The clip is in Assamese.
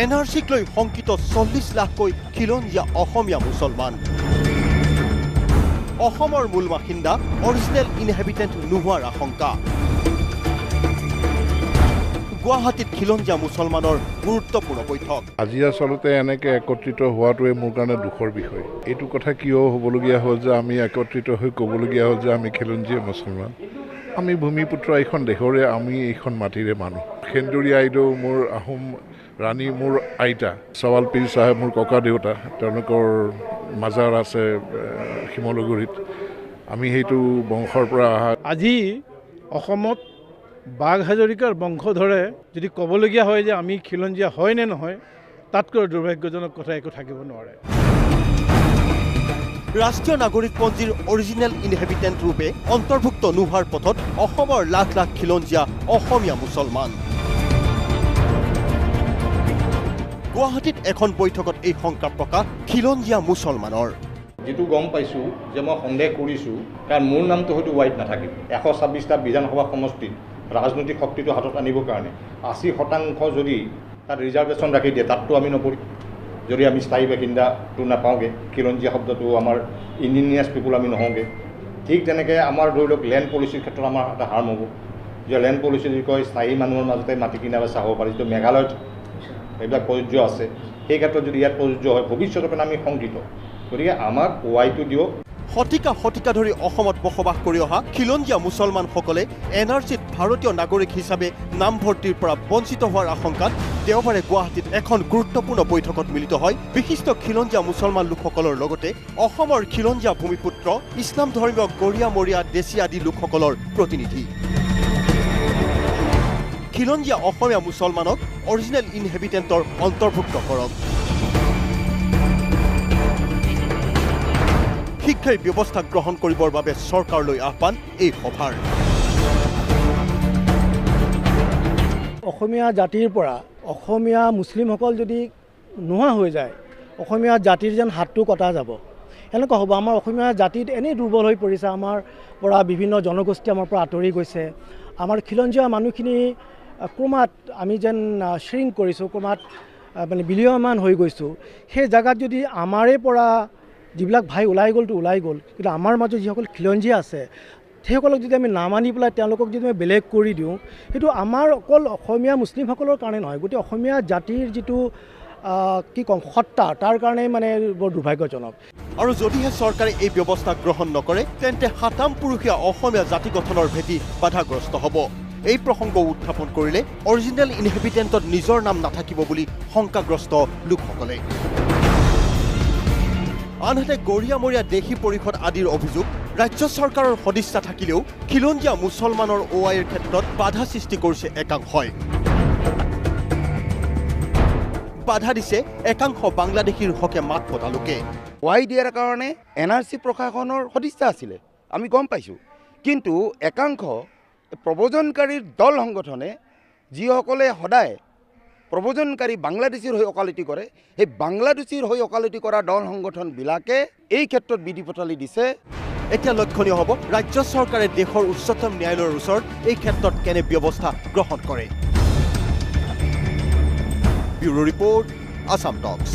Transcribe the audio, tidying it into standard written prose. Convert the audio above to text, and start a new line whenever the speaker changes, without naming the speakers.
NRCক লৈ শংকিত 40 লাখকৈ খিলঞ্জীয়া অসমীয়া মুছলমান। অসমৰ মূল বাসিন্দা অৰিজিনেল ইনহেবিটেণ্ট নোহোৱাৰ আশংকা। গুৱাহাটীত খিলঞ্জীয়া মুছলমানৰ গুৰুত্বপূৰ্ণ বৈঠক।
আজি আচলতে এনেকৈ একত্ৰিত হোৱাটোৱে মোৰ কাৰণে দুখৰ বিষয়। এইটো কথা কিয় হ'বলগীয়া হ'ল যে আমি একত্ৰিত হৈ ক'বলগীয়া হ'ল যে আমি খিলঞ্জীয়া মুছলমান। আমি ভূমিপুত্ৰ এইখন দেশৰে, আমি এইখন মাটিৰে মানুহ। সেন্দুৰী আইদেউ মোৰ আহোম ৰাণী, মোৰ আইতা চৱাল পীৰ চাহেব মোৰ ককা দেউতা, তেওঁলোকৰ মাজাৰ আছে শিমলুগুৰিত। আমি সেইটো বংশৰ পৰা অহা।
আজি অসমত বাঘ হাজৰিকাৰ বংশধৰে যদি ক'বলগীয়া হয় যে আমি খিলঞ্জীয়া হয় নে নহয়, তাতকৈ দুৰ্ভাগ্যজনক কথা একো থাকিব নোৱাৰে।
ৰাষ্ট্ৰীয় নাগৰিকপঞ্জীৰ অৰিজিনেল ইনহেবিটেণ্ট ৰূপে অন্তৰ্ভুক্ত নোহোৱাৰ পথত অসমৰ লাখ লাখ খিলঞ্জীয়া অসমীয়া মুছলমান। গুৱাহাটীত এখন বৈঠকত এই শংকা প্ৰকাশ খিলঞ্জীয়া মুছলমানৰ।
যেটো গম পাইছোঁ যে মই সন্দেহ কৰিছোঁ, কাৰণ মোৰ নামটো হয়তো ৱাইট নাথাকিব। 126টা বিধানসভা সমষ্টিত ৰাজনৈতিক শক্তিটো হাতত আনিবৰ কাৰণে 80% যদি তাত ৰিজাৰ্ভেশ্যন ৰাখি দিয়ে, তাততো আমি নপৰিম। যদি আমি স্থায়ী বাসিন্দাটো নাপাওঁগৈ, খিলঞ্জীয়া শব্দটো আমাৰ ইণ্ডিনিয়াছ পিপুল আমি নহওঁগৈ। ঠিক তেনেকৈ আমাৰ ধৰি লওক লেণ্ড পলিচিৰ ক্ষেত্ৰত আমাৰ এটা হাৰ্ম হ'ব, যে লেণ্ড পলিচি যদি কয় স্থায়ী মানুহৰ মাজতে মাটি কিনা বা চাব পাৰি, যিটো মেঘালয়ত এইবিলাক প্ৰযোজ্য আছে, সেই ক্ষেত্ৰত যদি ইয়াত প্ৰযোজ্য হয়, ভৱিষ্যতৰ কাৰণে আমি শংকিত। গতিকে আমাক ৱাইটো দিয়ক।
শতিকা শতিকা ধৰি অসমত বসবাস কৰি অহা খিলঞ্জীয়া মুছলমানসকলে NRCত ভাৰতীয় নাগৰিক হিচাপে নামভৰ্তিৰ পৰা বঞ্চিত হোৱাৰ আশংকাত দেওবাৰে গুৱাহাটীত এখন গুৰুত্বপূৰ্ণ বৈঠকত মিলিত হয় বিশিষ্ট খিলঞ্জীয়া মুছলমান লোকসকলৰ লগতে অসমৰ খিলঞ্জীয়া ভূমিপুত্ৰ ইছলাম ধৰ্মীয় গৰিয়া মৰিয়া দেশী আদি লোকসকলৰ প্ৰতিনিধি। খিলঞ্জীয়া অসমীয়া মুছলমানক অৰিজিনেল ইনহেবিটেণ্টৰ অন্তৰ্ভুক্ত কৰক। শীঘ্ৰেই ব্যৱস্থা গ্ৰহণ কৰিবৰ বাবে চৰকাৰলৈ আহ্বান এই সভাৰ।
অসমীয়া জাতিৰ পৰা অসমীয়া মুছলিমসকল যদি নোহোৱা হৈ যায়, অসমীয়া জাতিৰ যেন হাতটো কটা যাব, এনেকুৱা হ'ব। আমাৰ অসমীয়া জাতিত এনেই দুৰ্বল হৈ পৰিছে, আমাৰ পৰা বিভিন্ন জনগোষ্ঠী আমাৰ পৰা আঁতৰি গৈছে। আমাৰ খিলঞ্জীয়া মানুহখিনি ক্ৰমাৎ আমি যেন শ্ৰিংক কৰিছোঁ, ক্ৰমাৎ মানে বিলীয়মান হৈ গৈছোঁ। সেই জেগাত যদি আমাৰে পৰা যিবিলাক ভাই ওলাই গ'লতো ওলাই গ'ল, কিন্তু আমাৰ মাজত যিসকল খিলঞ্জীয়া আছে সেইসকলক যদি আমি নামানি পেলাই তেওঁলোকক যদি আমি বেলেগ কৰি দিওঁ, সেইটো আমাৰ অকল অসমীয়া মুছলিমসকলৰ কাৰণে নহয়, গোটেই অসমীয়া জাতিৰ যিটো কি ক'ম সত্তা, তাৰ কাৰণেই মানে বৰ দুৰ্ভাগ্যজনক।
আৰু যদিহে চৰকাৰে এই ব্যৱস্থা গ্ৰহণ নকৰে, তেন্তে ৭ম পুৰুষীয়া অসমীয়া জাতি গঠনৰ ভেটি বাধাগ্ৰস্ত হ'ব। এই প্ৰসংগ উত্থাপন কৰিলে অৰিজিনেল ইনহেবিটেণ্টত নিজৰ নাম নাথাকিব বুলি শংকাগ্ৰস্ত লোকসকলে। আনহাতে গৰিয়া মৰিয়া দেশী পৰিষদ আদিৰ অভিযোগ, ৰাজ্য চৰকাৰৰ সদিচ্ছা থাকিলেও খিলঞ্জীয়া মুছলমানৰ OIৰ ক্ষেত্ৰত বাধা সৃষ্টি কৰিছে একাংশই। বাধা দিছে একাংশ বাংলাদেশীৰ হকে মাত মতা লোকে।
ওয়াই দিয়াৰ কাৰণে NRC প্ৰশাসনৰ সদিচ্ছা আছিলে, আমি গম পাইছোঁ। কিন্তু একাংশ প্ৰব্ৰজনকাৰীৰ দল সংগঠনে, যিসকলে সদায় প্ৰব্ৰজনকাৰী বাংলাদেশীৰ হৈ ওকালতি কৰে, সেই বাংলাদেশীৰ হৈ ওকালতি কৰা দল সংগঠনবিলাকে এই ক্ষেত্ৰত বিধি পথালি দিছে।
এতিয়া লক্ষণীয় হ'ব ৰাজ্য চৰকাৰে দেশৰ উচ্চতম ন্যায়ালয়ৰ ওচৰত এই ক্ষেত্ৰত কেনে ব্যৱস্থা গ্ৰহণ কৰে। ব্যুৰো ৰিপৰ্ট, আসাম টক্স।